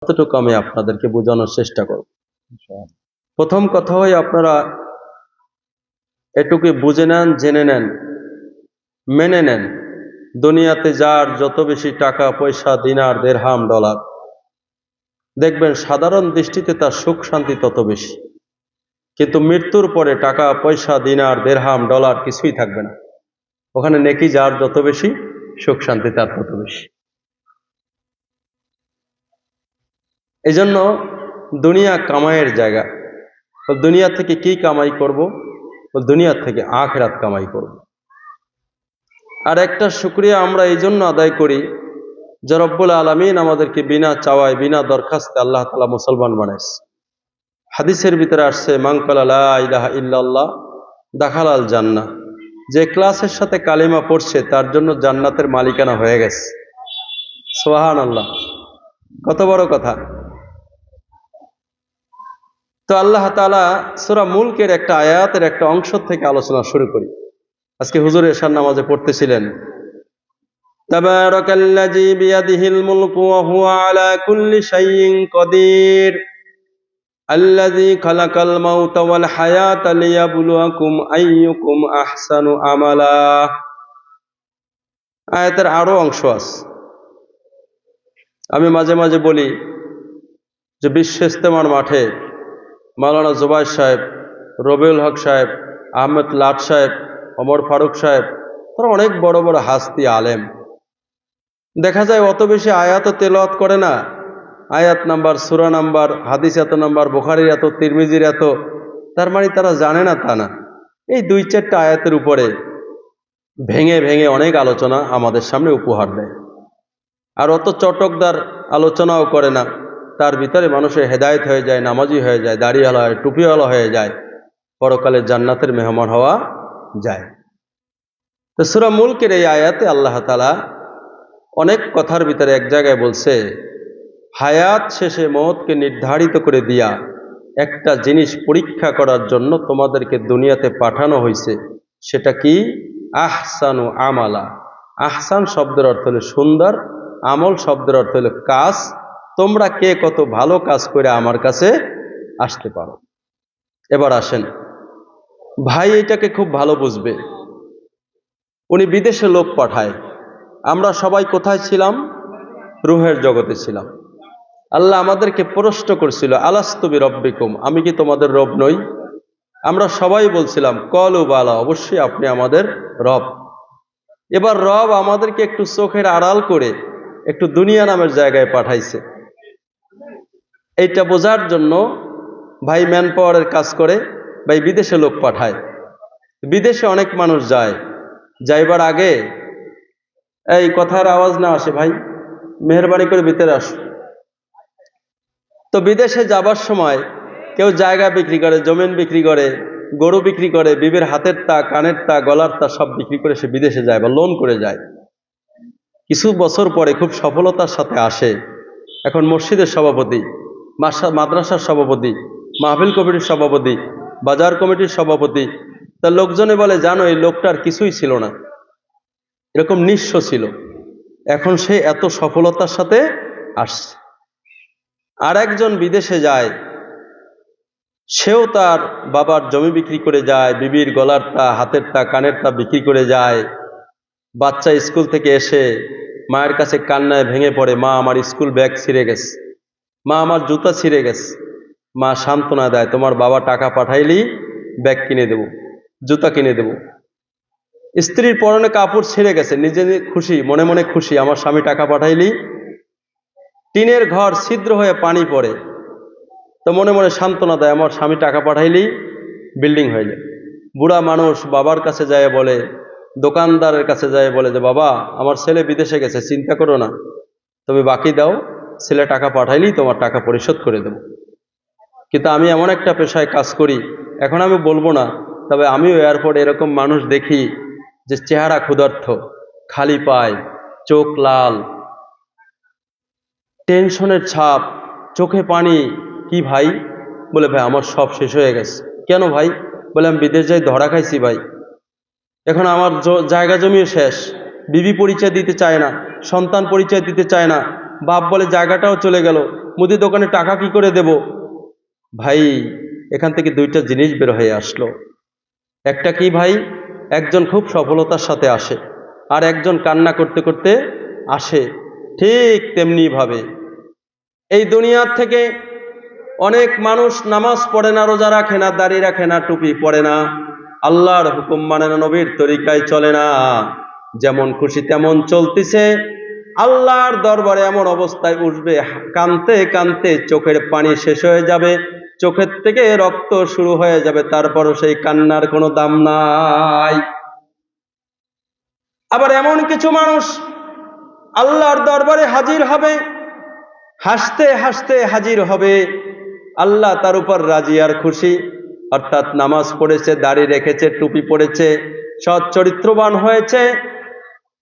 কতটুকু আমি আপনাদেরকে বোঝানোর চেষ্টা করব। প্রথম কথা হয়, আপনারা এটুকু বুঝে নেন, জেনে নেন, মেনে নেন, দুনিয়াতে যার যত বেশি টাকা পয়সা, দিনার দিরহাম ডলার, দেখবেন সাধারণ দৃষ্টিতে তার সুখ শান্তি তত বেশি, কিন্তু মৃত্যুর পরে টাকা পয়সা, দিনার দিরহাম ডলার কিছুই থাকবে না। ওখানে নেকি যার যত বেশি, সুখ শান্তি তার তত বেশি। এই জন্য দুনিয়া কামাইয়ের জায়গা। দুনিয়া থেকে কি কামাই করব? দুনিয়া থেকে আখিরাত কামাই করব। আর একটা শুকরিয়া আমরা এই জন্য আদায় করি যে রব্বুল আলামিন আমাদেরকে বিনা চাওয়ায়, বিনা দরখাস্তে আল্লাহ তাআলা মুসলমান বানাইছে। হাদিসের ভিতরে আসছে, মান ক্বালা লা ইলাহা ইল্লাল্লাহ দাখালাল জান্নাহ। যে ক্লাসের সাথে কালিমা পড়ছে তার জন্য জান্নাতের মালিকানা হয়ে গেছে। সুবহানাল্লাহ, কত বড় কথা। তো আল্লাহ তাআলা সূরা মুলকের একটা আয়াতের একটা অংশ থেকে আলোচনা শুরু করি। আজকে হুজুর এশার নামাজে পড়তেছিলেন, তাবারাকাল্লাযী বিয়াদিহিল মুলকু ওয়া হুয়া আলা কুল্লি শাইইন কাদির আল্লাযী খালাকাল মাউতা ওয়াল হায়াতা লিয়াবলুয়াকুম আইয়ুকুম আহসানু আমালা। আয়াতের আরো অংশ আছে। আমি মাঝে মাঝে বলি যে বিশ্ব ইজতেমার মাঠে মাওলানা জুবায়ের সাহেব, রবিউল হক সাহেব, আহমেদ লাট সাহেব, ওমর ফারুক সাহেব, তারা অনেক বড় বড় হাস্তি আলেম। দেখা যায় অত বেশি আয়াত তেলাওয়াত করে না। আয়াত নাম্বার, সূরা নাম্বার, হাদিস এত নাম্বার, বুখারীর এত, তিরমিজির এত, তার মানে তারা জানে না তা না। এই 2-4টা আয়াতের উপরে ভেঙে ভেঙে অনেক আলোচনা আমাদের সামনে উপহার দেয়। আর অত চটকদার আলোচনাও করে না। তার ভিতরে মানুষের হেদায়েত হয়ে যায়, নামাজি হয়ে যায়, দাড়িওয়ালা হয়, টুপিওয়ালা হয়ে যায়, পরকালে জান্নাতের মেহমান হওয়া যায়। তো সূরা মুলকের এই আয়াতে আল্লাহ তাআলা অনেক কথার ভিতরে এক জায়গায় বলছে, হায়াত শেষে মওতকে নির্ধারিত করে দিয়া একটা জিনিস পরীক্ষা করার জন্য তোমাদেরকে দুনিয়াতে পাঠানো হয়েছে। সেটা কি? আহসানু আমালা। আহসান শব্দের অর্থ হলো সুন্দর, আমল শব্দের অর্থ হলো কাজ। তোমরা কে কত ভালো কাজ করে আমার কাছে আসতে পারো। এবার আসেন, ভাই এটাকে খুব ভালো বুঝবে। উনি বিদেশে লোক পাঠায়, আমরা সবাই কোথায় ছিলাম? রুহের জগতে ছিলাম। আল্লাহ আমাদেরকে প্রশ্ন করছিল, আলাস্তু বিরব্বিকুম, আমি কি তোমাদের রব নই? আমরা সবাই বলছিলাম ক্বালু বালা, অবশ্যই আপনি আমাদের রব। এবার রব আমাদেরকে একটু চোখের আড়াল করে একটু দুনিয়া নামের জায়গায় পাঠাইছে। এইটা বোঝার জন্য ভাই ম্যান পাওয়ারের কাজ করে, ভাই বিদেশে লোক পাঠায়। বিদেশে অনেক মানুষ যায়, যাইবার আগে এই কথার আওয়াজ না আসে, ভাই মেহেরবানি করে ভিতরে আসো। তো বিদেশে যাবার সময় কেউ জায়গা বিক্রি করে, জমিন বিক্রি করে, গরু বিক্রি করে, বিবির হাতের তা, কানের তা, গলার তা সব বিক্রি করে সে বিদেশে যায় বা লোন করে যায়। কিছু বছর পরে খুব সফলতার সাথে আসে, এখন মসজিদের সভাপতি, মাদ্রাসার সভাপতি, মাহফিল কমিটির সভাপতি, বাজার কমিটির সভাপতি। তা লোকজনে বলে, জানো এই লোকটার কিছুই ছিল না, এরকম নিঃস্ব ছিল, এখন সে এত সফলতার সাথে আসছে। আর একজন বিদেশে যায়, সেও তার বাবার জমি বিক্রি করে যায়, বিবির গলার তা, হাতের তা, কানের তা বিক্রি করে যায়। বাচ্চা স্কুল থেকে এসে মায়ের কাছে কান্নায় ভেঙে পড়ে, মা আমার স্কুল ব্যাগ ছিঁড়ে গেছে, মা আমার জুতা ছিঁড়ে গেছে। মা সান্ত্বনা দেয়, তোমার বাবা টাকা পাঠাইলি ব্যাগ কিনে দেব, জুতা কিনে দেব। স্ত্রীর পরনে কাপড় ছিঁড়ে গেছে, নিজে খুশি, মনে মনে খুশি, আমার স্বামী টাকা পাঠাইলি। টিনের ঘর ছিদ্র হয়ে পানি পড়ে, তো মনে মনে সান্ত্বনা দেয়, আমার স্বামী টাকা পাঠাইলেই বিল্ডিং হয়ে যায়। বুড়া মানুষ বাবার কাছে যায় বলে, দোকানদারের কাছে যায় বলে যে বাবা আমার ছেলে বিদেশে গেছে, চিন্তা করো না, তুমি বাকি দাও, ছেলে টাকা পাঠাইলেই তোমার টাকা পরিশোধ করে দেব। কিন্তু আমি এমন একটা পেশায় কাজ করি, এখন আমি বলবো না, তবে আমিও এয়ারপোর্টে এরকম মানুষ দেখি যে চেহারা ক্ষুধার্ত, খালি পায়, চোখ লাল, টেনশনের ছাপ, চোখে পানি। কি ভাই? বলে ভাই আমার সব শেষ হয়ে গেছে। কেন ভাই? বলে আমি বিদেশ যাই ধরা খাইছি ভাই, এখন আমার জায়গা জমিও শেষ, বিবি পরিচয় দিতে চায় না, সন্তান পরিচয় দিতে চায় না, বাপ বলে জায়গাটাও চলে গেল, মুদি দোকানে টাকা কি করে দেব? ভাই এখান থেকে দুইটা জিনিস বের হয়ে আসলো। একটা কি ভাই, একজন খুব সফলতার সাথে আসে, আর একজন কান্না করতে করতে আসে। ঠিক তেমনি ভাবে এই দুনিয়ার থেকে অনেক মানুষ নামাজ পড়ে না, রোজা রাখে না, দাড়ি রাখে না, টুপি পড়ে না, আল্লাহর হুকুম মানে না, নবীর তরিকায় চলে না, যেমন খুশি তেমন চলতেছে। আল্লাহর দরবারে এমন অবস্থায় উঠবে, কানতে কানতে চোখের পানি শেষ হয়ে যাবে, চোখের থেকে রক্ত শুরু হয়ে যাবে, তারপরও সেই কান্নার কোনো দাম নাই। আবার এমন কিছু মানুষ আল্লাহর দরবারে হাজির হবে, হাসতে হাসতে হাজির হবে, আল্লাহ তার উপর রাজি আর খুশি, অর্থাৎ নামাজ পড়েছে, দাড়ি রেখেছে, টুপি পড়েছে, সৎ চরিত্রবান হয়েছে,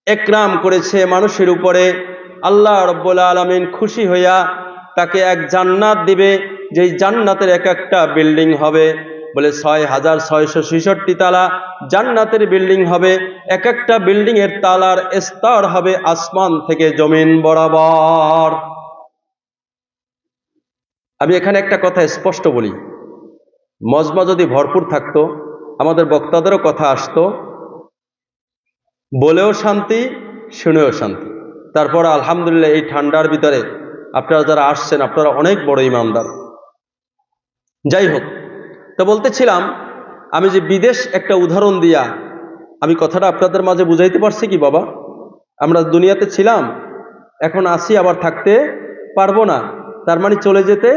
একরাম করেছে মানুষের উপরে। আল্লাহ রব্বুল আলামিন খুশি হইয়া তাকে এক জান্নাত দিবে, যেই জান্নাতের এক একটা বিল্ডিং হবে বলে 6,666 তালা জান্নাতের বিল্ডিং হবে। এক একটা বিল্ডিং এর তালার স্তর হবে আসমান থেকে জমিন বরাবর। আমি এখানে একটা কথা স্পষ্ট বলি, মজমা যদি ভরপুর থাকতো, আমাদের বক্তাদেরও কথা আসতো, বলেও শান্তি, শুনেও শান্তি। তারপর আলহামদুলিল্লাহ এই ঠান্ডার ভিতরে আপনারা যারা আসছেন আপনারা অনেক বড় ইমানদার। যাই হোক, তো বলতেছিলাম, আমি যে বিদেশ একটা উদাহরণ দিয়া আমি কথাটা আপনাদের মাঝে বুঝাইতে পারছি কি বাবা? আমরা দুনিয়াতে ছিলাম, এখন আসি, আবার থাকতে পারবো না, তার মানে চলে যেতে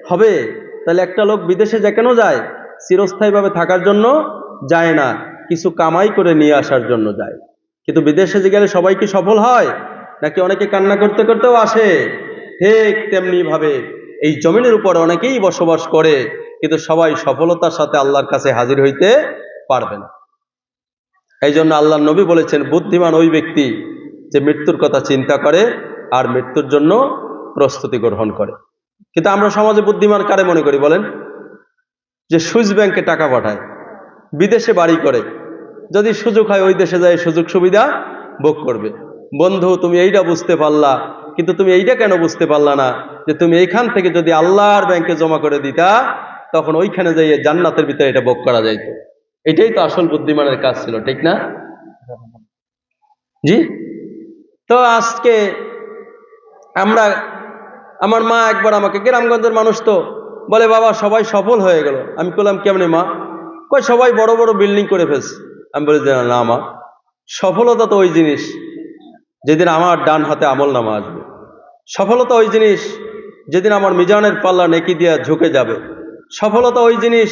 হবে। তাহলে একটা লোক বিদেশে যে কেন যায়? চিরস্থায়ীভাবে থাকার জন্য যায় না, কিছু কামাই করে নিয়ে আসার জন্য যায়। কিন্তু বিদেশে যে গেলে সবাই কি সফল হয়? নাকি অনেকে কান্না করতে করতেও আসে? ঠিক তেমনি ভাবে এই জমিনের উপর অনেকেই বসবাস করে, কিন্তু সবাই সফলতার সাথে আল্লাহর কাছে হাজির হইতে পারবে না। এই জন্য আল্লাহ নবী বলেছেন, বুদ্ধিমান ওই ব্যক্তি যে মৃত্যুর কথা চিন্তা করে আর মৃত্যুর জন্য প্রস্তুতি গ্রহণ করে। কিন্তু আমরা সমাজে বুদ্ধিমান কারে মনে করি বলেন? যে সুইস ব্যাংকে টাকা পাঠায়, বিদেশে বাড়ি করে, যদি সুযোগ হয় ওই দেশে যায় সুযোগ সুবিধা ভোগ করবে। বন্ধু, তুমি এইটা বুঝতে পারলা, কিন্তু তুমি এইটা কেন বুঝতে পারলা না যে তুমি এইখান থেকে যদি আল্লাহর ব্যাংকে জমা করে দিতা, তখন ওইখানে যাইয়ে জান্নাতের ভিতরে এটা ভোগ করা যাইত। এটাই তো আসল বুদ্ধিমানের কাজ ছিল, ঠিক না? জি। তো আজকে আমরা, আমার মা একবার আমাকে, গ্রামগঞ্জের মানুষ তো, বলে বাবা সবাই সফল হয়ে গেল। আমি বললাম কেমনে মা? কই সবাই বড় বড় বিল্ডিং করে ফেলছে। আমি বলি যে না মা, সফলতা তো ওই জিনিস যেদিন আমার ডান হাতে আমল নামা আসবে। সফলতা ওই জিনিস যেদিন আমার মিজানের পাল্লা নেকি দিয়া ঝুঁকে যাবে। সফলতা ওই জিনিস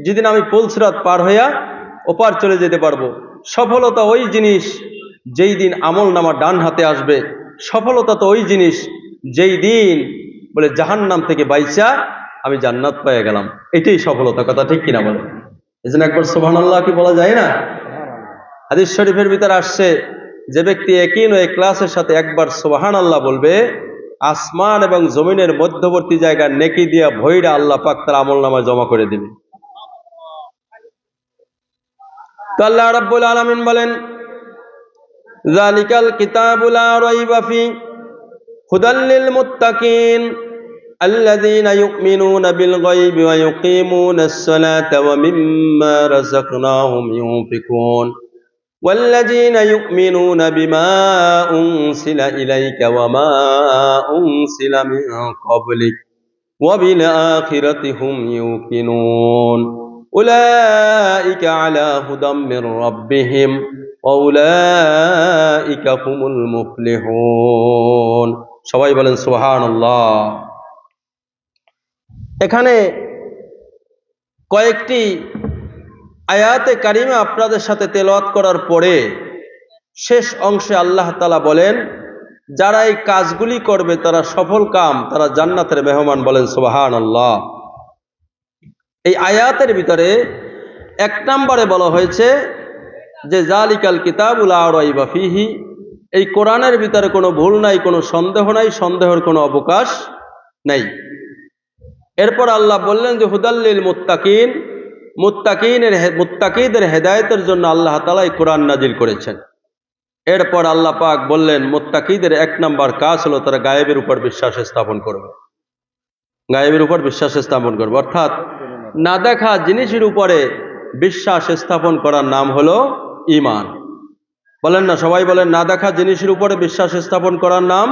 যেদিন আমি পুলসিরাত পার হইয়া ওপার চলে যেতে পারবো। সফলতা ওই জিনিস যেই দিন আমল নামা ডান হাতে আসবে। সফলতা তো ওই জিনিস যেই দিন বলে জাহান্নাম থেকে বাইচা আমি জান্নাত পেয়ে গেলাম, এটাই সফলতা। কথা ঠিক কিনা বলে? এই জন্য একবার সুবহানাল্লাহ কি বলা যায় না? হাদিস শরীফের ভিতরে আসছে, যে ব্যক্তি ইয়াকিন ও ইখলাসের সাথে একবার সুবহানাল্লাহ বলবে, আসমান এবং জমিনের মধ্যবর্তী জায়গা নেকি দিয়া ভইরা আল্লাহ পাক তার আমলনামায় জমা করে দিবে। তো আল্লাহ রাব্বুল আলামিন বলেন, যালিকাল কিতাবু লা রাইবা ফি হুদাল লিল মুত্তাকিন আল্লাযীনা ইউমিনুনা বিল গায়বি ওয়া ইউকিমুনাস সালাতা ওয়া মিম্মা রাযাকনাহুম ইউনফিকুন والذين يؤمنون بما أنزل إليك وما أنزل من قبلك وبالآخرة هم يوقنون أولئك على هدى من ربهم وأولئك هم المفلحون সবাই বলেন সুবহানাল্লাহ। এখানে কয়েকটি আয়াতে কারিমা আপনাদের সাথে তেলাওয়াত করার পরে শেষ অংশে আল্লাহ তাআলা বলেন, যারা এই কাজগুলি করবে তারা সফল কাম, তারা জান্নাতের মেহমান। বলেন সুবহানাল্লাহ। এই আয়াতের ভিতরে 1 নম্বরে বলা হয়েছে যে যালিকাল কিতাবু লা রাইবা ফিহি, এই কোরআনের ভিতরে কোনো ভুল নাই, কোনো সন্দেহ নাই, সন্দেহের কোনো অবকাশ নাই। এরপর আল্লাহ বললেন যে হুদাল্লিল মুত্তাকিন, মুত্তাকিদের হেদায়েতের জন্য আল্লাহ তাআলা এই কোরআন নাজিল করেছেন। এরপর আল্লাহ পাক বললেন মুত্তাকিদের 1 নম্বর কাজ হলো তারা গায়েবের উপর বিশ্বাস স্থাপন করবে। গায়েবের উপর বিশ্বাস স্থাপন করবো, অর্থাৎ না দেখা জিনিসের উপরে বিশ্বাস স্থাপন করার নাম হলো ঈমান। বলেন না, সবাই বলেন, না দেখা জিনিসের উপরে বিশ্বাস স্থাপন করার নাম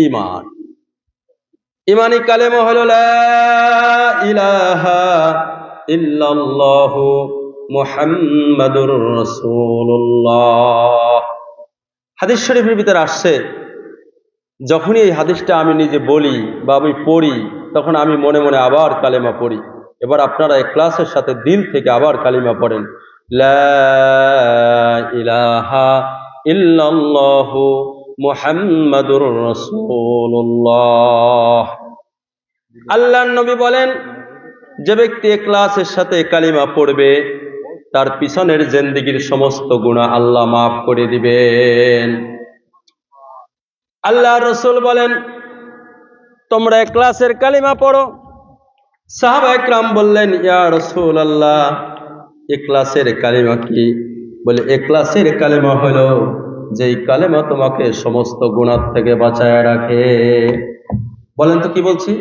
ঈমান। ঈমানি কালেমা হলো লা ইলাহা ইল্লাল্লাহু মুহাম্মাদুর রাসূলুল্লাহ। হাদিস শরীফের ভিতরে আসছে, যখনই এই হাদিসটা আমি নিজে বলি বা আমি পড়ি, তখন আমি মনে মনে আবার কালেমা পড়ি। এবার আপনারা ইখলাসের সাথে দিল থেকে আবার কালিমা পড়েন, লা ইলাহা ইল্লাল্লাহু মুহাম্মাদুর রাসূলুল্লাহ। আল্লাহর নবী বলেন, যে ব্যক্তি ইখলাসের সাথে কালিমা পড়বে তার পিছনের জিন্দেগীর সমস্ত গুনাহ আল্লাহ মাফ করে দিবেন। আল্লাহর রাসূল বলেন, তোমরা ইখলাসের কালিমা পড়ো। সাহাবায়ে কেরাম বললেন, ইয়া রাসূলুল্লাহ, ইখলাসের কালিমা কি? বলে, ইখলাসের কালিমা হলো যেই কালিমা তোমাকে সমস্ত গুনাহ থেকে বাঁচায় রাখে। বলেন তো কি বলছি?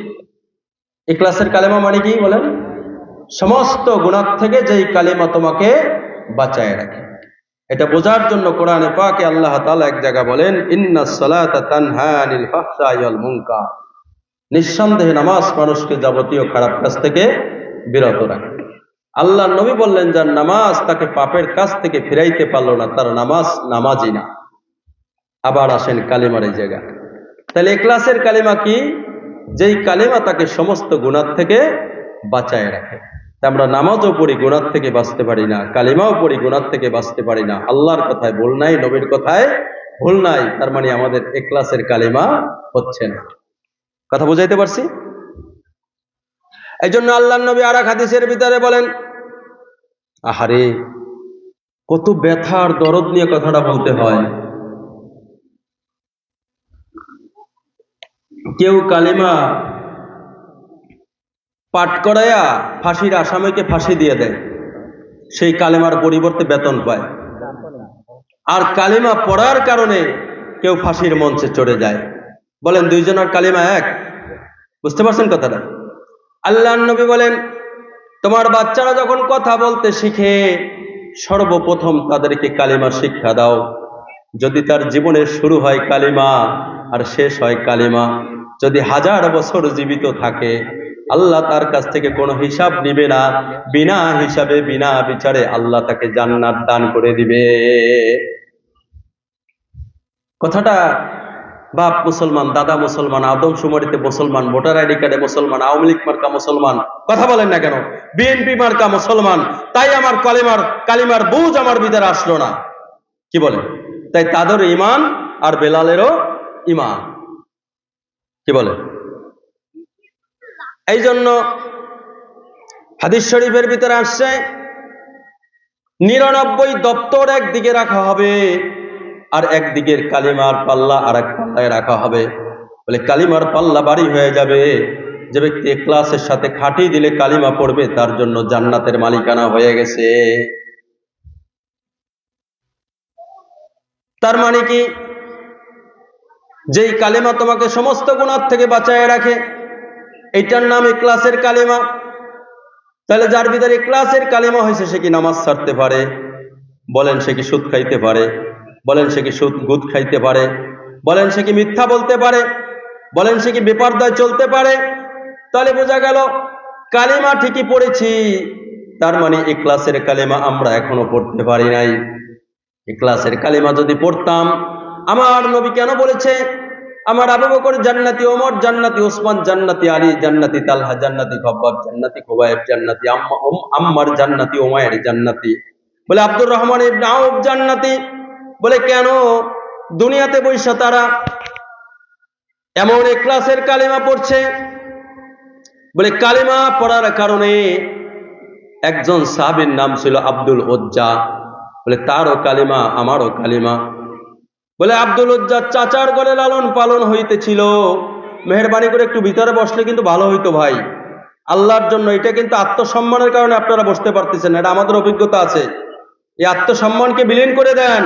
ইখলাসের কালিমা মানে কি বলেন? সমস্ত গুনাহ থেকে যেই কালিমা তোমাকে বাঁচায় রাখে। এটা বোঝার জন্য কোরআনে পাকে আল্লাহ তাআলা এক জায়গা বলেন, ইন্নাস সালাতা তানহা আনিল ফাহশাই ওয়াল মুনকার। নিঃসন্দেহে নামাজ মানুষকে যাবতীয় খারাপ কাজ থেকে বিরত রাখে। আল্লাহ নবী বললেন, যার নামাজ তাকে পাপের কাজ থেকে ফিরাইতে পারলো না, তার নামাজ নামাজই না। আবার আসেন কালিমার এই জায়গা। তাহলে ইখলাসের কালিমা কি? যেই কালিমা তাকে সমস্ত গুনাহ থেকে বাঁচায় রাখে। আমরা নামাজও পড়ি, গুনাহ থেকে বাঁচতে পারি না, কালিমাও পড়ি, গুনাহ থেকে বাঁচতে পারি না। আল্লাহর কথায় ভুল নাই, নবীর কথায় ভুল নাই, তার মানে আমাদের ইখলাসের কালিমা হচ্ছে না। কথা বুঝাইতে পারছি? এই জন্য আল্লাহর নবী আর এক হাদিসের ভিতরে বলেন, আহারে কত ব্যথার দরদ নিয়ে কথাটা বলতে হয়। কেউ কালিমা পাঠ করাইয়া ফাঁসির আসামিকে ফাঁসি দিয়ে দেয়, সেই কালিমার পরিবর্তে বেতন পায়। আর কালিমা পড়ার কারণে কেউ ফাঁসির মঞ্চে চড়ে যায়। বলেন, দুইজনের কালিমা এক? বুঝতে পারছেন কথাটা? আল্লাহর নবী বলেন, তোমার বাচ্চারা যখন কথা বলতে শিখে সর্বপ্রথম তাদেরকে কালিমা শিক্ষা দাও। যদি তার জীবনের শুরু হয় কালিমা আর শেষ হয় কালিমা, যদি 1000 বছর জীবিত থাকে, আল্লাহ তার কাছ থেকে কোনো হিসাব নিবে না। বিনা হিসাবে বিনা বিচারে আল্লাহ তাকে জান্নাত দান করে দিবে। কথাটা বাপ মুসলমান, দাদা মুসলমান, আদমশুমারিতে মুসলমান, ভোটার আইডি কার্ডে মুসলমান, আওয়ামী লীগ মার্কা মুসলমান, কথা বলেন না কেন? বিএনপি মার্কা মুসলমান, তাই আমার কালিমার বুঝ আমার ভিতরে আসলো না। কি বলেন? তাই তাদের ঈমান আর বেলালেরও ঈমান। কি বলে? এই জন্য হাদিস শরীফের ভিতরে আসছে, 99 দপ্তর একদিকে রাখা হবে, আর একদিকের কালিমার পাল্লা আর এক পাল্লায় রাখা হবে। বলে, কালিমার পাল্লা ভারী হয়ে যাবে। যে ব্যক্তি ইখলাসের সাথে খাঁটি দিলে কালিমা পড়বে, তার জন্য জান্নাতের মালিকানা হয়ে গেছে। তার মানে কি? যেই কালিমা তোমাকে সমস্ত গুনাহ থেকে বাঁচায় রাখে, এটার নাম ইখলাসের কালিমা। তাহলে যার ভিতরে ইখলাসের কালিমা হয়েছে, সে কি নামাজ ছাড়তে পারে? বলেন, সে কি সুদ খাইতে পারে? বলেন, সে কি গুদ খাইতে পারে? বলেন, সে কি মিথ্যা বলতে পারে? বলেন, সে কি বেপরদায় চলতে পারে? তাহলে বোঝা গেল কালিমা ঠিকই পড়েছি, তার মানে ইখলাসের কালিমা আমরা এখনো পড়তে পারি নাই। ইখলাসের কালিমা যদি পড়তাম, আমার নবী কেন বলেছে, আমার আবু বকর জান্নাতি, ওমর জান্নাতি, ওসমান জান্নাতি, আলী জান্নাতি, তালহা জান্নাতি, খব্বাব জান্নাতি, খুবাইব জান্নাতি, আম্মার জান্নাতি, উমাইর জান্নাতি, বলে আব্দুর রহমান ইবনে আউফ জান্নাতি। বলে কেন? দুনিয়াতে বৈশা তারা এমন ইখলাসের কালিমা পড়ছে। বলে কালিমা পড়ার কারণে একজন সাহাবীর নাম ছিল আব্দুল উজ্জা। বলে তারও কালিমা, আমারও কালিমা। বলে আব্দুল উজ্জার চাচার গলে লালন পালন হইতেছিল। মেহেরবানি করে একটু ভিতরে বসলে কিন্তু ভালো হইতো ভাই, আল্লাহর জন্য। এটা কিন্তু আত্মসম্মানের কারণে আপনারা বসতে পারতেছেন, এটা আমাদের অভিজ্ঞতা আছে। এই আত্মসম্মানকে বিলীন করে দেন।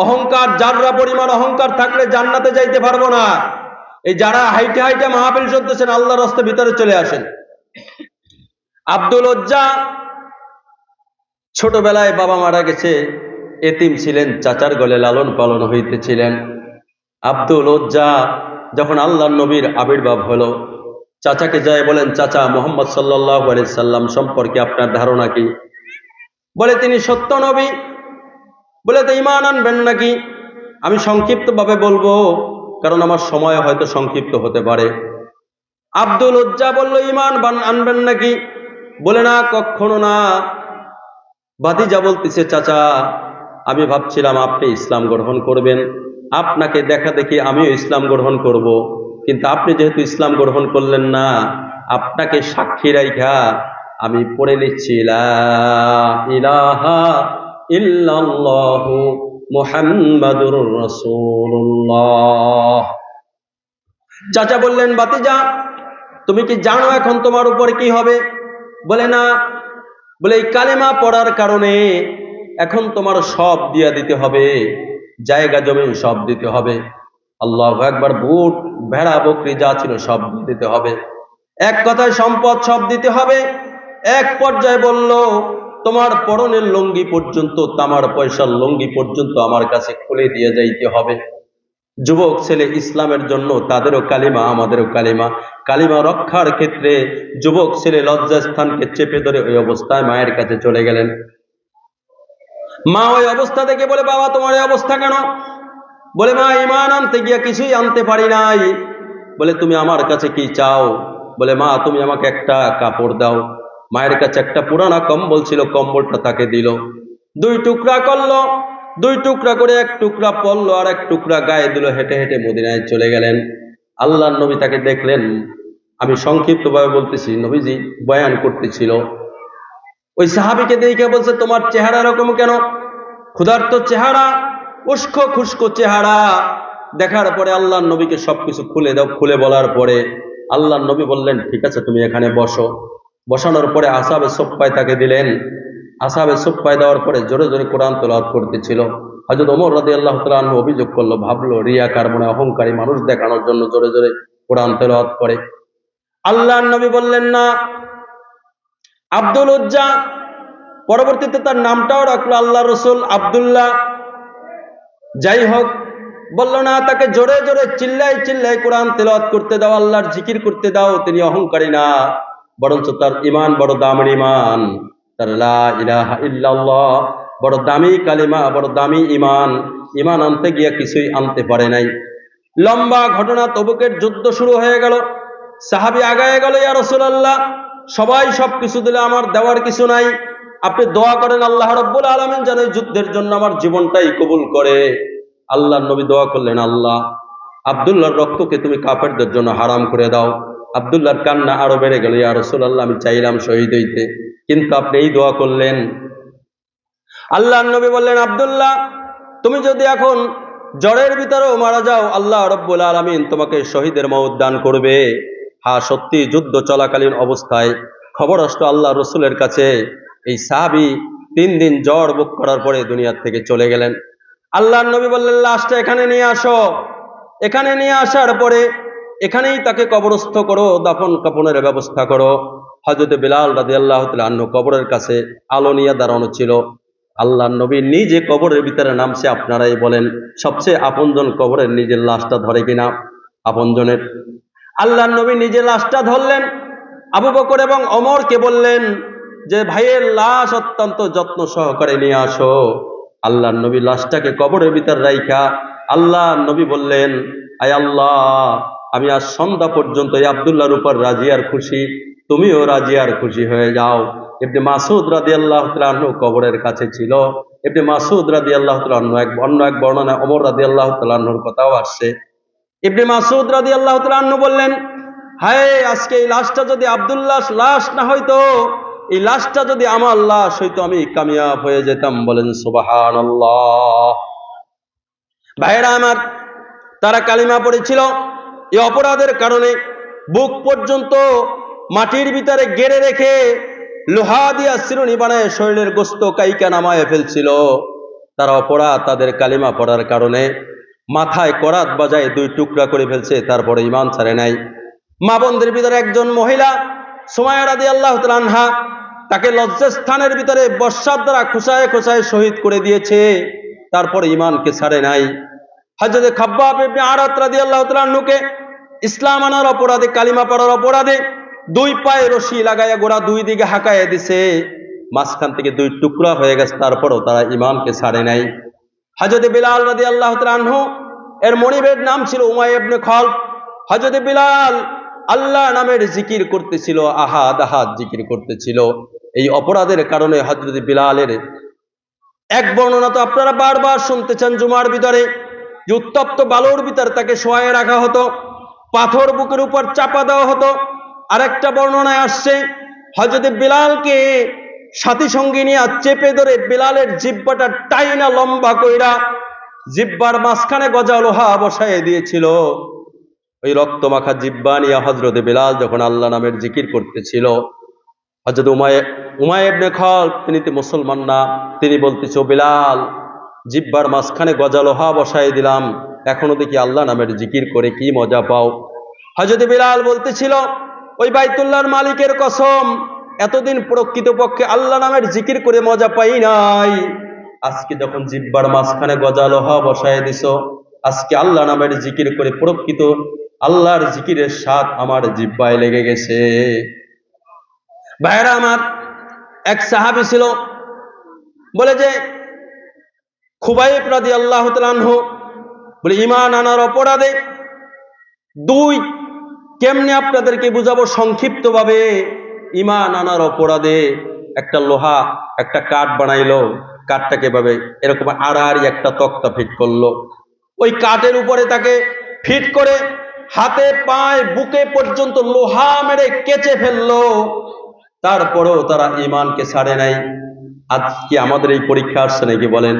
অহংকার, যাররা পরিমাণ অহংকার থাকলে জান্নাতে যাইতে পারবো না। এই যারা হাইটে হাইটে মাহফিল চলতেছেন, আল্লাহর রাস্তার ভিতরে চলে আসেন। আব্দুল উজ্জা ছোটবেলায় বাবা মারা গেছে, এতিম ছিলেন, চাচার গলে লালন পালন হইতেছিলেন। আব্দুল উজ্জা যখন আল্লাহর নবীর আবির্ভাব হলো, চাচাকে যায় বলেন, চাচা, মুহাম্মদ সাল্লাল্লাহু আলাইহি সাল্লাম সম্পর্কে আপনার ধারণা কি? বলে তিনি সত্য নবী। বলে তো ঈমান আনবেন নাকি? আমি সংক্ষিপ্তভাবে বলবো, কারণ আমার সময় হয়তো সংক্ষিপ্ত হতে পারে। আব্দুল উজ্জা বলল, ঈমান আনবেন নাকি? বলে না, কখনো না। ভাতিজা বলতেছে, চাচা, আমি ভাবছিলাম আপনি ইসলাম গ্রহণ করবেন, আপনাকে দেখা দেখি আমিও ইসলাম গ্রহণ করব, কিন্তু আপনি যেহেতু ইসলাম গ্রহণ করলেন না, আপনাকে সাক্ষী রাইখা আমি পড়ে নিচ্ছি, লা ইলাহা ইল্লাল্লাহু মুহাম্মাদুর রাসূলুল্লাহ। চাচা বললেন, ভাতিজা, তুমি কি জানো এখন তোমার উপর কি হবে? বলে না। বলে এই কালেমা পড়ার কারণে এখন তোমার সব দিয়া দিতে হবে, জায়গা জমি সব দিতে হবে, আল্লাহু আকবার, বুট ভেড়া বকরি যা ছিল সব দিতে হবে, এক কথায় সম্পদ সব দিতে হবে। এক পর্যায়ে বলল, তোমার পরনের লুঙ্গি পর্যন্ত, তামার পয়সার লুঙ্গি পর্যন্ত আমার কাছে খুলে দিয়ে যাইতে হবে। যুবক ছেলে ইসলামের জন্য, তাদেরও কালিমা আমাদেরও কালিমা, কালিমা রক্ষার ক্ষেত্রে যুবক ছেলে লজ্জাস্থানকে চেপে ধরে ওই অবস্থায় মায়ের কাছে চলে গেলেন। মা ওই অবস্থা দেখে বলে, বাবা, তোমার এই অবস্থা কেন? বলে, মা, ঈমান আনতে গিয়া কিছুই আনতে পারি নাই। বলে, তুমি আমার কাছে কি চাও? বলে, মা, তুমি আমাকে একটা কাপড় দাও। মায়ের কাছে একটা পুরানা কম্বল ছিল, কম্বলটা তাকে দিল। দুই টুকরা করলো, দুই টুকরা করে এক টুকরা পরলো আর এক টুকরা গায়ে দিল, হেঁটে হেঁটে মদিনায় চলে গেলেন। আল্লাহর নবী তাকে দেখলেন। আমি সংক্ষিপ্তভাবে বলতেছি, নবীজি বয়ান করতেছিল। ওই সাহাবীকে দেখে বলছে, তোমার চেহারা এরকম কেন? ক্ষুধার্ত চেহারা, উস্কো খুস্কো চেহারা। দেখার পরে আল্লাহর নবীকে সবকিছু খুলে দাও। খুলে বলার পরে আল্লাহর নবী বললেন, ঠিক আছে, তুমি এখানে বসো। বসানোর পরে আসহাবে সুফফায় তাকে দিলেন। আসহাবে সুফফায় দেওয়ার পরে জোরে জোরে কোরআন তেলাওয়াত করতেছিল। হযরত ওমর রাদিয়াল্লাহু তাআলা আনহু অভিযোগ করলো, ভাবলো রিয়াকার, মনে অহংকারী মানুষ দেখানোর জন্য জোরে জোরে কোরআন তেলাওয়াত করে। আল্লাহর নবী বললেন, না। আব্দুল উজ্জা, পরবর্তীতে তার নামটাও রাখলো আল্লাহ রসুল আব্দুল্লাহ। যাই হোক, বলল না, তাকে জোরে জোরে চিল্লাই চিল্লাই কোরআন তেলাওয়াত করতে দাও, আল্লাহর জিকির করতে দাও। তিনি অহংকারী না, বরঞ্চ তার ঈমান বড় দামের ঈমান, তার লা ইলাহা ইল্লাল্লাহ বড় দামি কালিমা, বড় দামি ঈমান। ঈমান আনতে গিয়ে কিছুই আনতে পারে নাই। লম্বা ঘটনা, তবুকের যুদ্ধ শুরু হয়ে গেল। সাহাবী আগায় গেল, ইয়া রাসূলুল্লাহ, সবাই সবকিছু দিলে, আমার দেওয়ার কিছু নাই, আপনি দোয়া করেন আল্লাহ রাব্বুল আলামিন যেন এই যুদ্ধের জন্য আমার জীবনটাই কবুল করে। আল্লাহর নবী দোয়া করলেন, আল্লাহ, আব্দুল্লাহর রক্তকে তুমি কাফেরদের জন্য হারাম করে দাও। আব্দুল্লাহর কান্না আরো বেড়ে গেল, ইয়া রাসূলুল্লাহ, আমি চাইলাম শহীদ হইতে, কিন্তু আপনি এই দোয়া করলেন। আল্লাহর নবী বললেন, আব্দুল্লাহ, তুমি যদি এখন জ্বরের ভিতরেও মারা যাও, আল্লাহ রাব্বুল আলামিন তোমাকে শহীদের মওত দান করবে। হ্যাঁ, সত্যি যুদ্ধ চলাকালীন অবস্থায় খবর আসলো আল্লাহ রসুলের কাছে, এই সাহাবী 3 দিন জ্বর বুক করার পরে দুনিয়ার থেকে চলে গেলেন। আল্লাহর নবী বললেন, লাশটা এখানে নিয়ে আসো। এখানে নিয়ে আসার পরে এখানেই তাকে কবরস্থ করো, দাফন কাফনের ব্যবস্থা করো। হযরত বিলাল রাদিয়াল্লাহু তাআলা আনহু কবরের কাছে আলো নিয়ে দাঁড়ানো ছিল। আল্লাহর নবী নিজে কবরের ভিতরে নামছে। আপনারাই বলেন, সবচেয়ে আপনজন কবরের নিজের লাশটা ধরে কিনা? আপনজনের। আল্লাহর নবী নিজে লাশটা ধরলেন। আবু বকর এবং ওমরকে বললেন যে, ভাইয়ের লাশ অত্যন্ত যত্ন সহকারে নিয়ে আসো। আল্লাহর নবী লাশটাকে কবরের ভিতর রাইখা আল্লাহর নবী বললেন, আয় আল্লাহ, আমি আজ সন্ধ্যা পর্যন্ত এই আব্দুল্লাহর উপর রাজি আর খুশি, তুমিও রাজি আর খুশি হয়ে যাও। ইবনে মাসউদ রাদিয়াল্লাহু তাআলা আনহু কবরের কাছে ছিল। ইবনে মাসউদ রাদিয়াল্লাহু তাআলা আনহু অন্য এক বর্ণনায় ওমর রাদিয়াল্লাহু তাআলা আনহুর কথাও আসছে। ইবনে মাসউদ রাদিয়াল্লাহু তাআলা আনহু বললেন, হায়, আজকে এই লাশটা যদি আব্দুল্লাহর লাশ না হইতো, এই লাশটা যদি আমার লাশ হইতো, আমি কামিয়াব হয়ে যেতাম। বলেন সুবহানাল্লাহ। ভাইরা আমার, তারা কালিমা পড়েছিল। এই অপরাধের কারণে বুক পর্যন্ত মাটির ভিতরে গেড়ে রেখে লোহা দিয়া চিরুনি বানায় শরীরের গোস্ত কাইকা নামায় ফেলছিল। তারা অপরাধ, তাদের কালিমা পড়ার কারণে মাথায় করাত বাজায় 2 টুকরা করে ফেলছে, তারপরে ঈমান ছাড়ে নাই। মা বোনদের ভিতরে একজন মহিলা সুমাইয়া রাদিয়াল্লাহু তাআলা আনহা, তাকে লজ্জাস্থানের ভিতরে বর্ষার দ্বারা খোঁচায় খোঁচায় শহীদ করে দিয়েছে, তারপরে ঈমানকে ছাড়ে নাই। হযরত খাব্বাব ইবনে আরাত রাদিয়াল্লাহু তাআলা আনহুকে ইসলাম আনার অপরাধে, কালিমা পড়ার অপরাধে 2 পায়ে রশি লাগাইয়া গোড়া 2 দিকে হাঁকাইয়া দিছে, মাঝখান থেকে 2 টুকরা হয়ে গেছে, তারপরও তারা ঈমানকে ছাড়ে নাই। হযরত বিলাল রাদিয়াল্লাহু তাআলা আনহু, এর মনিবের নাম ছিল উমাইয়া ইবনে খালদ। হযরত বিলাল আল্লাহ নামের জিকির করতেছিল, আহাদ আহাদ জিকির করতেছিল। এই অপরাধের কারণে হযরত বিলালের এক বর্ণনা তো আপনারা বারবার শুনতেছেন জুমার ভিতরে, যে উত্তপ্ত বালুর ভিতরে তাকে শোয়ায় রাখা হতো, পাথর বুকের উপর চাপা দেওয়া হতো। আরেকটা বর্ণনায় আসছে হযরত বিলালকে সাথী সঙ্গী নিয়ে চেপে ধরে বিলালের জিহ্বাটা টাইনা লম্বা কইরা জিহ্বার মাঝখানে গজা লোহা বসায় দিয়েছিল। ওই রক্তমাখা জিহ্বা নিয়ে হযরত বিলাল যখন আল্লাহ নামের জিকির করতেছিল, হযরত উমাইয়া ইবনে খালদ, তিনি তো মুসলমান না, তিনি বলতেছে, ও বিলাল, জিহ্বার মাঝখানে গজা লোহা বসায় দিলাম, এখনো দেখি আল্লাহ নামের জিকির করে কি মজা পাও। হযরত বিলাল বলতেছিল, ওই বাইতুল্লাহর মালিকের কসম, এতদিন প্রকৃতপক্ষে আল্লাহ নামের জিকির করে মজা পাই নাই, আজকে যখন জিহ্বার মাঝখানে গজা লোহা বসায় দিছো, আজকে আল্লাহ নামের জিকির করে প্রকৃত আল্লাহর জিকিরের স্বাদ আমার জিহ্বায় লেগে গেছে। ভাইরা আমার, এক সাহাবী ছিল, বলে যে খুবাইব রাদিয়াল্লাহু তাআলা আনহু বলে, ঈমান আনার অপরাধে 2, কেমনে আপনাদেরকে বুঝাবো সংক্ষিপ্তভাবে। ঈমান আনার অপরাধে একটা লোহা, একটা কাঠ বানাইলো, কাঠটাকে ভাবে এরকম আড়াআড়ি একটা তক্তা ফিট করলো, ওই কাঠের উপরে তাকে ফিট করে হাতে পায়ে বুকে পর্যন্ত লোহা মেরে কেচে ফেললো, তারপরেও তারা ঈমানকে ছাড়ে নাই। আজকে আমাদের এই পরীক্ষা আসছে নাকি বলেন?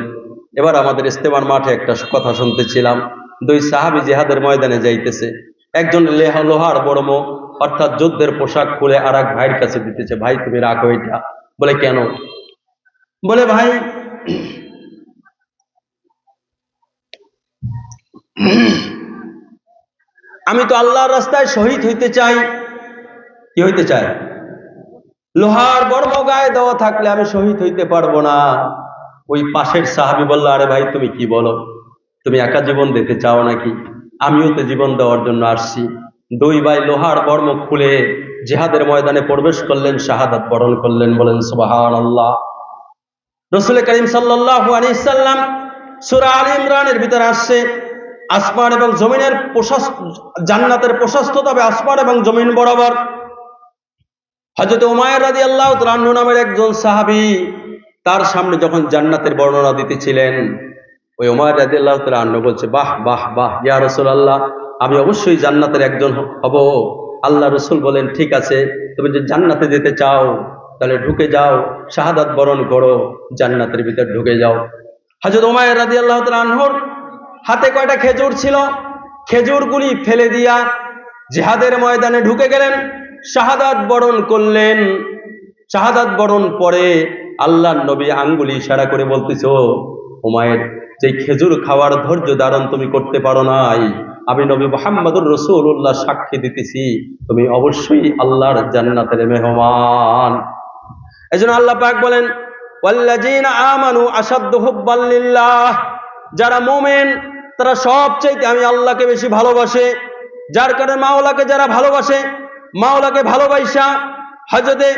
এবার আমাদের ইস্তেমার মাঠে একটা কথা শুনতেছিলাম, 2 সাহাবী জিহাদের ময়দানে যাইতেছে, একজন লোহার বড়মো অর্থাৎ যুদ্ধের পোশাক খুলে আর এক ভাইয়ের কাছে দিতেছে, ভাই তুমি রাখো এটা। বলে কেন? বলে ভাই আমি তো আল্লাহর রাস্তায় শহীদ হইতে চাই। কি হইতে চাই? লোহার বর্ম গায়ে দেওয়া থাকলে আমি শহীদ হইতে পারবো না। ওই পাশের সাহাবী বলল, আরে ভাই তুমি কি বলো, তুমি একা জীবন দিতে চাও নাকি? আমিও তো জীবন দেওয়ার জন্য আসছি। 2 ভাই লোহার বর্ম খুলে জিহাদের ময়দানে প্রবেশ করলেন, শাহাদাত বরণ করলেন। বলেন সুবহানাল্লাহ। রাসূল করিম সাল্লাল্লাহু আলাইহি সাল্লাম সূরা আলে ইমরানের ভিতরে আসছে, আসমান এবং জমিনের জান্নাতের প্রশস্ততা হবে আসমান এবং জমিন বরাবর। হযরত উমাইয়া রাদিয়াল্লাহু তাআলা আনহু নামের একজন সাহাবী তার সামনে যখন জান্নাতের বর্ণনা দিতেছিলেন, ওই উমাইয়া রাদিয়াল্লাহু তাআলা আনহু বলছে, বাহ বাহ বাহ ইয়া রাসূলুল্লাহ, আমি অবশ্যই জান্নাতের একজন হব। আল্লাহ রাসূল বলেন, ঠিক আছে, তুমি যে জান্নাতে যেতে চাও তাহলে ঢুকে যাও, শাহাদাত বরণ করো, জান্নাতের ভিতর ঢুকে যাও। হযরত উমাইয়া রাদিয়াল্লাহু তাআলা আনহুর হাতে কয়টা খেজুর ছিল, খেজুরগুলি ফেলে দিয়া জিহাদের ময়দানে ঢুকে গেলেন, শাহাদাত বরণ করলেন। শাহাদাত বরণ পরে আল্লাহর নবী আঙ্গুলি ইশারা করে বলতেছে, উমাইর, যে খেজুর খাওয়ার ধৈর্য ধারণ তুমি করতে পারো নাই, আমি নবী মুহাম্মদুর রাসূলুল্লাহ সাক্ষী দিতেছি, তুমি অবশ্যই আল্লাহর জান্নাতের মেহমান। এজন্য আল্লাহ পাক বলেন, ওয়াল্লাযীনা আমানু আশাদ্দু হুব্বাল লিল্লাহ, যারা মুমিন তারা সবচাইতে আমি আল্লাহকে বেশি ভালোবাসে। যার কারণে মাওলাকে যারা ভালোবাসে, মাওলাকে ভালোবাসা হযরতে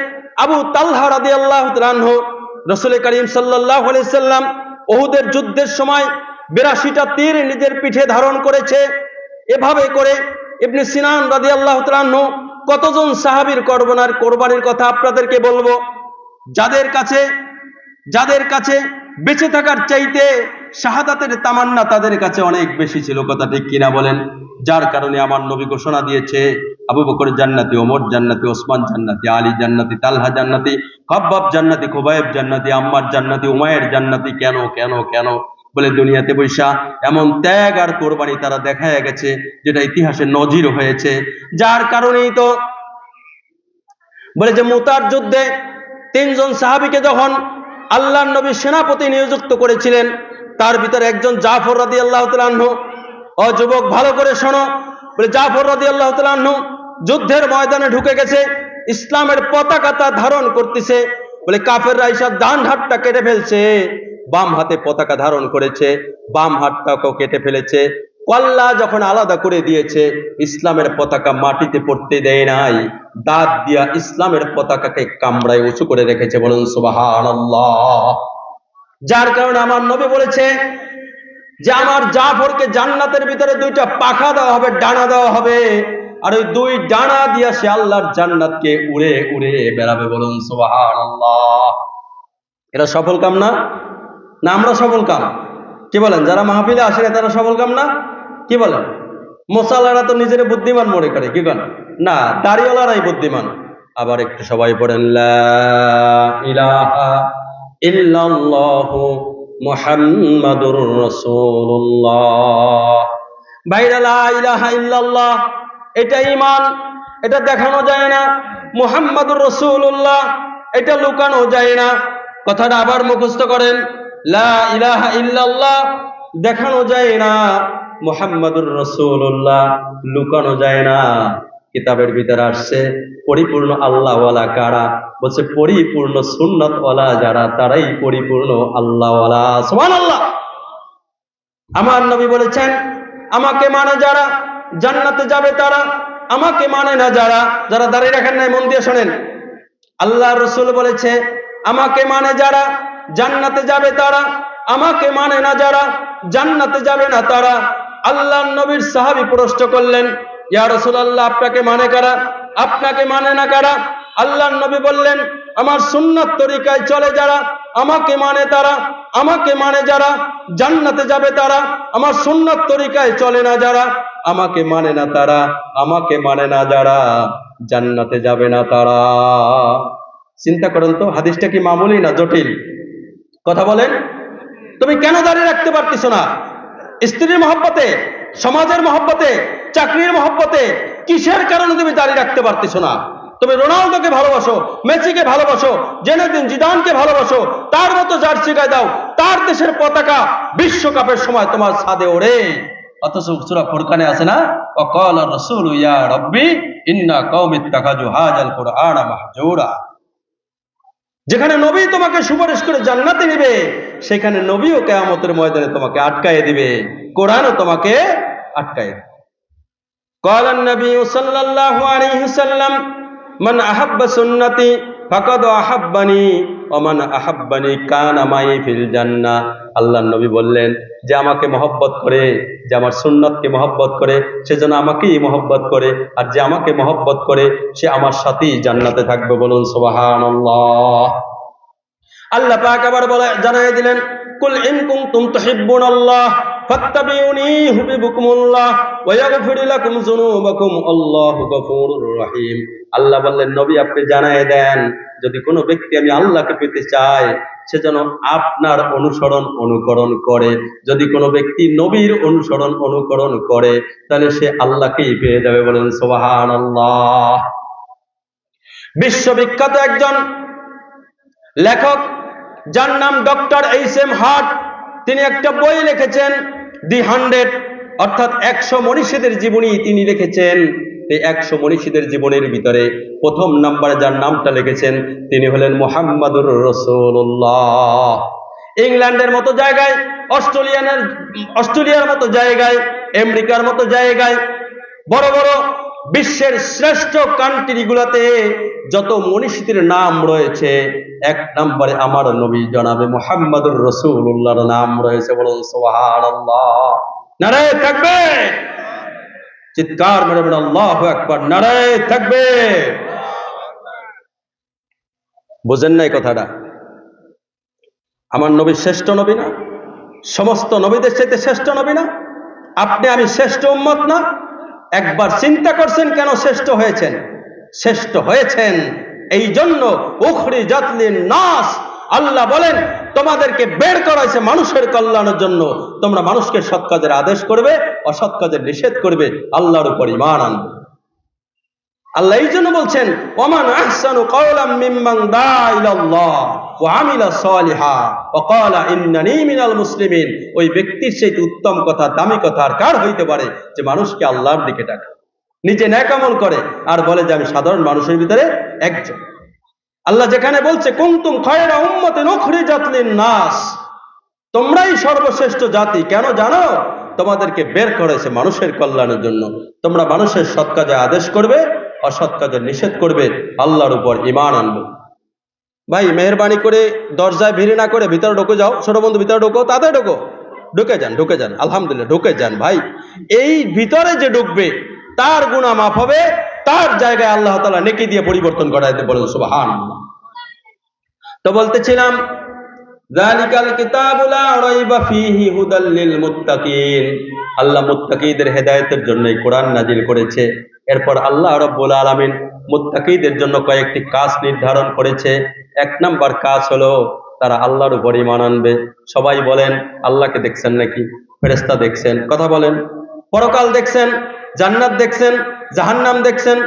আবু তালহা রাদিয়াল্লাহু তাআলা আনহু রাসূল করিম সাল্লাল্লাহু আলাইহি সাল্লাম উহুদের যুদ্ধের সময় 82টা তীর নিজের পিঠে ধারণ করেছে। এভাবে করে ইবনে সিনান রাদিয়াল্লাহু তাআলা আনহু কতজন সাহাবীর কোরবানির কথা আপনাদেরকে বলবো, যাদের কাছে বেঁচে থাকার চাইতে শাহাদাতের তামান্না তাদের কাছে অনেক বেশি ছিল। কথা ঠিক কিনা বলেন? যার কারণে আমার নবী ঘোষণা দিয়েছে, আবু বকর জান্নাতি, ওমর জান্নাতি, ওসমান জান্নাতি, আলী জান্নাতি, তালহা জান্নাতি, খাব্বাব জান্নাতি, খুবাইব জান্নাতি, আম্মার জান্নাতি, উমাইর জান্নাতি। কেন কেন কেন? বলে দুনিয়াতে বৈশা এমন ত্যাগ আর কোরবানি তারা দেখায় গেছে যেটা ইতিহাসে নজির হয়েছে। যার কারণেই তো বলে যে মুতার যুদ্ধে 3 জন সাহাবীকে যখন আল্লাহর নবী সেনাপতি নিযুক্ত করেছিলেন, তার ভিতরে একজন জাফর রাদিয়াল্লাহু তাআলা আনহু ও যুবক ভালো করে শোনো, বলে জাফর রাদিয়াল্লাহু তাআলা আনহু যুদ্ধের ময়দানে ঢুকে গেছে, ইসলামের পতাকাটা ধারণ করতেছে, বলে কাফেররা এসে ডান হাতটা কেটে ফেলছে, বাম হাতে পতাকা ধারণ করেছে, বাম হাতটাকেও কেটে ফেলেছে, কল্লা যখন আলাদা করে দিয়েছে, ইসলামের পতাকা মাটিতে পড়তে দেয় নাই, দাঁত দিয়া ইসলামের পতাকাকে কামড়ায় উঁচু করে রেখেছে। বলুন সুবহানাল্লাহ। যার কারণে আমার নবী বলেছে যে আমার জাফরকে জান্নাতের ভিতরে দুইটা পাখা দেওয়া হবে, ডানা দেওয়া হবে, আর ওই দুই ডানা দিয়া সে আল্লাহর জান্নাতকে উড়ে উড়ে বেড়াবে। বলুন সুবহানাল্লাহ। এরা সফল কাম না? না আমরা সফল কাম? কি বলেন? যারা মাহফিলে আসে না তারা সফল কাম না? কি বলেন? মোসাল্লারা তো নিজের বুদ্ধিমান মনে করে, কি করেন? না, দাড়িওয়ালারাই বুদ্ধিমান। আবার একটু সবাই পড়েন লা ইলাহা ইল্লাল্লাহু মুহাম্মাদুর রাসূলুল্লাহ। ভাইরা, লা ইলাহা ইল্লাল্লাহ এটা ঈমান, এটা দেখানো যায় না। মুহাম্মাদুর রাসূলুল্লাহ এটা লুকানো যায় না। কথাটা আবার মুখস্থ করেন, লা ইলাহা ইল্লাল্লাহ দেখানো যায় না, মুহাম্মাদুর রাসূলুল্লাহ লুকানো যায় না। কিতাবের ভিতরে আসছে পরিপূর্ণ আল্লাহওয়ালা কারা? বলছে পরিপূর্ণ সুন্নতওয়ালা যারা, তারাই পরিপূর্ণ আল্লাহওয়ালা। সুবহানাল্লাহ। আমার নবী বলেছেন আমাকে মানে যারা জান্নাতে যাবে তারা, আমাকে মানে না যারা। যারা দাঁড়িয়ে রাখেন নাই মন দিয়ে শোনেন, আল্লাহ রসুল বলেছে আমাকে মানে যারা জান্নাতে যাবে তারা, আমাকে মানে না যারা জান্নাতে যাবে না তারা। আল্লাহ নবীর সাহাবী প্রশ্ন করলেন, ইয়া রাসূলুল্লাহ আপনাকে মানে কারা, আপনাকে মানে না কারা? আল্লাহ নবী বললেন আমার সুন্নাত তরিকায় চলে যারা, আমাকে মানে তারা, আমাকে মানে যারা জান্নাতে যাবে তারা, আমার সুন্নাত তরিকায় চলে না যারা, আমাকে মানে না তারা, আমাকে মানে না যারা জান্নাতে যাবে না তারা। চিন্তা করেন তো, হাদিসটা কি মামুলি না জটিল? কথা বলেন। তুমি কেন দাঁড়িয়ে রাখতে পারতেছ না? স্ত্রীর মহব্বতে, সমাজের মহব্বতে, চাকরির মহব্বতে, কিসের কারণে তুমি দাঁড়িয়ে রাখতে পারতেছ না? তুমি রোনালদোকে ভালোবাসো, মেসিকে ভালোবাসো, জেনেদিন জিদানকে ভালোবাসো, তার মতো জার্সি গায়ে দাও, তার দেশের পতাকা বিশ্বকাপের সময় তোমার ছাদে ওড়ে। অথচ সূরা ফুরকানে আছে না, ওয়াকালা রাসূলু ইয়া রাব্বি ইন্না কওমি ইত্তাখাযু হাযাল কুরআনা মাহজুরা। যেখানে নবী তোমাকে সুপারিশ করে জান্নাতে নেবে, সেখানে নবীও কিয়ামতের ময়দানে তোমাকে আটকায়ে দিবে, কোরআনও তোমাকে আটকায়ে দিবে। قال النبي صلى الله عليه وسلم من أحب سنتي فقد أحبني ومن أحبني كان معي في الجنة। আল্লাহর নবী বললেন যে আমাকে মহব্বত করে, যে আমার সুন্নাতকে মহব্বত করে, সে যেন আমাকেই মহব্বত করে, আর যে আমাকে মহব্বত করে সে আমার সাথেই জান্নাতে থাকবে। বলুন সুবহানাল্লাহ। আল্লাহ পাক আবার বলে জানাই দিলেন, কুল ইন কুনতুম তুহিব্বুনাল্লাহ ফাত্তাবিউনি ইউহিব্বুকুমুল্লাহ ওয়া ইয়াগফির লাকুম যুনুবাকুম আল্লাহু গফুরুর রহিম। আল্লাহ বললেন নবী আপনি জানাই দেন, যদি কোনো ব্যক্তি আমি আল্লাহকে পেতে চায় সে যেন আপনার অনুসরণ অনুকরণ করে। যদি কোনো ব্যক্তি নবীর অনুসরণ অনুকরণ করে তাহলে সে আল্লাহকেই পেয়ে যাবে। বলেন সুবহানাল্লাহ। বিশ্ববিখ্যাত একজন লেখক যার নাম ডক্টর এইচ.এম. হার্ট, তিনি একটা বই লিখেছেন দি 100, অর্থাৎ 100 মনীষীদের জীবনী তিনি লিখেছেন। এই 100 মনীষীদের জীবনের ভিতরে প্রথম নম্বরে যার নামটা লিখেছেন তিনি মুহাম্মাদুর রাসূলুল্লাহ। ইংল্যান্ডের মতো জায়গায়, অস্ট্রেলিয়ার মতো জায়গায়, আমেরিকার মতো জায়গায়, বড় বড় বিশ্বের শ্রেষ্ঠ কান্ট্রিগুলোতে যত মনীষীদের নাম রয়েছে, 1 নম্বরে আমার নবী জনাবে মুহাম্মাদুর রাসূলুল্লাহর নাম রয়েছে। বলুন সুবহানাল্লাহ। নারায়ে তাকবীর। চিৎকার মেরে বলুন আল্লাহু আকবার। নারায়ে তাকবীর। বুঝেন নাই কথাটা? আমার নবী শ্রেষ্ঠ নবী না? সমস্ত নবীদের চাইতে শ্রেষ্ঠ নবী না? আপনি আমি শ্রেষ্ঠ উম্মত না? একবার চিন্তা করছেন কেন শ্রেষ্ঠ হয়েছেন? শ্রেষ্ঠ হয়েছেন এই জন্য উখরিজাত লিন-নাস, আল্লাহ বলেন তোমাদেরকে বের করা হয়েছে মানুষের কল্যাণের জন্য। তোমরা মানুষকে সৎ কাজের আদেশ করবে, অসৎ কাজের নিষেধ করবে, আল্লাহর উপর ঈমান আনবে। আল্লাহ এই জন্য বলছেন ওমান আহসানু কাওলাম মিম্মান দা ইলাল্লাহ ওয়া আমিলা সালিহা ওয়া ক্বালা ইন্নানী মিনাল মুসলিমিন। ওই ব্যক্তির সেই উত্তম কথা, দামি কথা আর কার হইতে পারে যে মানুষকে আল্লাহর দিকে ডাকে, নিজে নেক আমল করে আর বলে যে আমি সাধারণ মানুষের ভিতরে একজন। আল্লাহ যেখানে বলছে কুনতুম খায়রা উম্মাতিন উখরিজাত লিন-নাস, তোমরাই সর্বশ্রেষ্ঠ জাতি, কেন জানো? তোমাদেরকে বের করেছে মানুষের কল্যাণের জন্য। তোমরা মানুষের সৎ কাজে আদেশ করবে, অসৎ কাজে নিষেধ করবে, আল্লাহর উপর ঈমান আনবে। ভাই মেহেরবানি করে দরজায় ভিড় না করে ভিতরে ঢুকে যাও। ছোট বন্ধু ভিতরে ঢোকো, তাড়াতাড়ি ঢোকো, ঢুকে যান আলহামদুলিল্লাহ, ঢুকে যান ভাই। এই ভিতরে যে ঢুকবে তার গুনাহ মাফ হবে, তার জায়গায় আল্লাহ তাআলা নেকি দিয়ে পরিবর্তন করাইতে বলেন সুবহানাল্লাহ। তো বলতেছিলাম যালিকাল কিতাবু লা রাইবা ফীহি হুদাল লিল মুত্তাকিন, আল্লাহ মুত্তাকিদের হেদায়েতের জন্য এই কোরআন নাজিল করেছে। এরপর আল্লাহ রাব্বুল আলামিন মুত্তাকিদের জন্য কয়েকটি কাজ নির্ধারণ করেছে। এক নাম্বার কাজ হলো তারা আল্লাহর উপর ঈমান আনবে। সবাই বলেন আল্লাহকে দেখছেন নাকি? ফেরেশতা দেখছেন? কথা বলেন। পরকাল দেখছেন? জান্নাত দেখছেন? জাহান্নাম দেখছেন?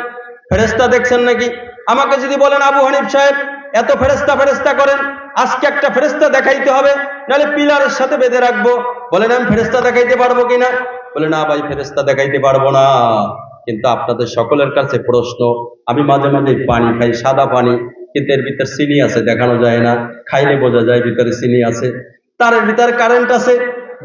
ফেরেশতা দেখছেন নাকি? আমাকে যদি বলেন আবু হানিফ সাহেব এত ফেরেশতা করেন, আজকে একটা ফেরেশতা দেখাইতে হবে, নাহলে পিলারের সাথে বেঁধে রাখবো, বলেন আমি ফেরেশতা দেখাইতে পারবো কিনা? বলে না ভাই ফেরেশতা দেখাইতে পারবো না। কিন্তু আপনাদের সকলের কাছে প্রশ্ন, আমি মাঝে মাঝে পানি খাই, সাদা পানি, কিন্তু এর ভিতরে চিনি আছে, দেখানো যায় না। খাইলে বোঝা যায় ভিতরে চিনি আছে। তারের ভিতরে কারেন্ট আছে,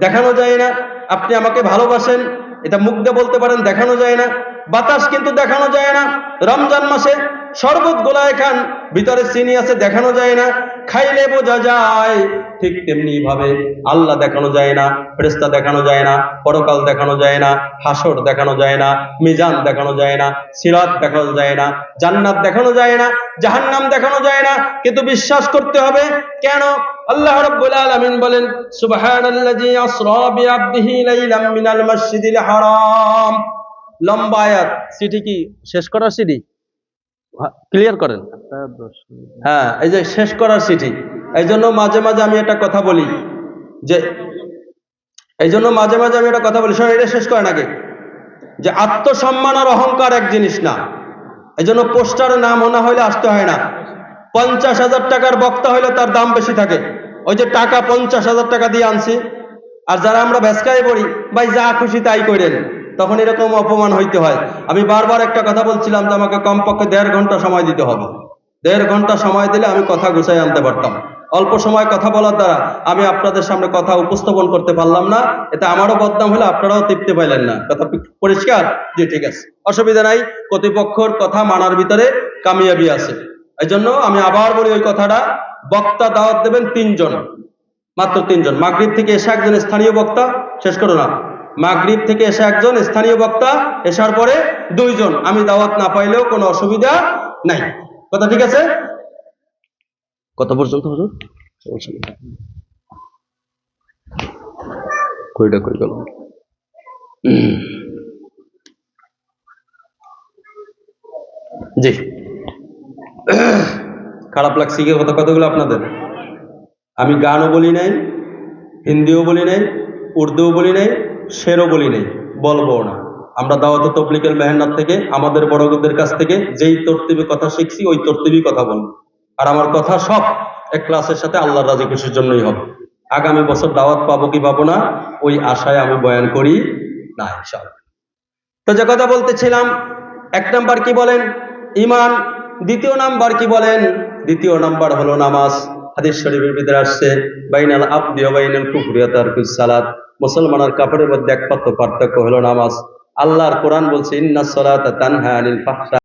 দেখানো যায় না। আপনি আমাকে ভালোবাসেন, এটা মুখ দিয়ে বলতে পারেন, দেখানো যায় না। বাতাস কিন্তু দেখানো যায় না। রমজান মাসে শরবত গোলায় খান, ভিতরে চিনি আছে, দেখানো যায় না। খাইলে বোঝা যায়। ঠিক তেমনি ভাবে আল্লাহ দেখানো যায় না, ফেরেশতা দেখানো যায় না, পরকাল দেখানো যায় না, হাসর দেখানো যায় না, মিজান দেখানো যায় না, সিরাত দেখানো যায় না, জান্নাত দেখানো যায় না, জাহান্নাম দেখানো যায় না। কিন্তু বিশ্বাস করতে হবে। কেন? আল্লাহ রাব্বুল আলামিন বলেন সুবহানাল্লাযী আসরা বিআবদিহি লাইলাম মিনাল মাসজিদিল হারাম। লম্বা আয়াত, সিটি কি শেষ করার সিটি? ক্লিয়ার করেন। হ্যাঁ, এই যে শেষ করার চিঠি। এই জন্য মাঝে মাঝে আমি একটা কথা বলি যে শোনো, এটা শেষ করেন আগে, যে আত্মসম্মান আর অহংকার এক জিনিস না। এই জন্য পোস্টারে নাম না হইলে আসতে হয় না। 50,000 টাকার বক্তা হইলে তার দাম বেশি থাকে। ওই যে টাকা 50,000 টাকা দিয়ে আনছি, আর যারা আমরা ভেসকাই পড়ি ভাই যা খুশি তাই করেন, তখন এরকম অপমান হইতে হয়। আমি বারবার একটা কথা বলছিলাম যে আমাকে কমপক্ষে 1.5 ঘন্টা সময় দিতে হবে। 1.5 ঘন্টা সময় দিলে আমি কথা গুছাই আনতে পারতাম। অল্প সময় কথা বলার দ্বারা আমি আপনাদের সামনে কথা উপস্থাপন করতে পারলাম না। এতে আমারও বদনাম হলে আপনারাও তৃপ্তি পাইলেন না। কথা পরিষ্কার? জি ঠিক আছে, অসুবিধা নাই। কর্তৃপক্ষের কথা মানার ভিতরে কামিয়াবি আছে। এই জন্য আমি আবার বলি ওই কথাটা, বক্তা দাওয়াত দেবেন 3 জন, মাত্র 3 জন। মাগরিব থেকে এসে একজন স্থানীয় বক্তা, শেষ করো না, মাগরিব থেকে এসে একজন স্থানীয় বক্তা, এসার পরে 2 জন। আমি দাওয়াত না পাইলেও কোনো অসুবিধা নাই। কথা ঠিক আছে? কত পর্যন্ত হুজুর? কইটা কই গেল? জি, খারাপ লাগছে কি কথাগুলো আপনাদের? আমি গানও বলি নাই, হিন্দিও বলি নাই, উর্দুও বলি নাই, শেরও বলি নাই, বলবো না। আমরা দাওয়াত তাবলীগের মেহনত থেকে, আমাদের বড়দের কাছ থেকে যেই তরতিবে কথা শিখছি ওই তরতিবই কথা বলবো। আর আমার কথা সব ইখলাসের সাথে আল্লাহর রাজি খুশির জন্যই হবে। আগামী বছর দাওয়াত পাবো কি পাবো না ওই আশায় আমি বয়ান করি না ইনশাআল্লাহ। তো যে কথা বলতেছিলাম, 1 নাম্বার কি বলেন? ঈমান। 2 নাম্বার কি বলেন? 2 নাম্বার হলো নামাজ। হাদিস শরীফের ভিতরে আসছে বাইনাল আবদি ওয়া বাইনাল কুফরি তারকুস সালাত। মুসলমান আর কাফেরের মধ্যে একমাত্র পার্থক্য হলো নামাজ। আল্লাহর কোরআন বলছে ইন্নাস সালাতা তানহা আনিল ফাহশা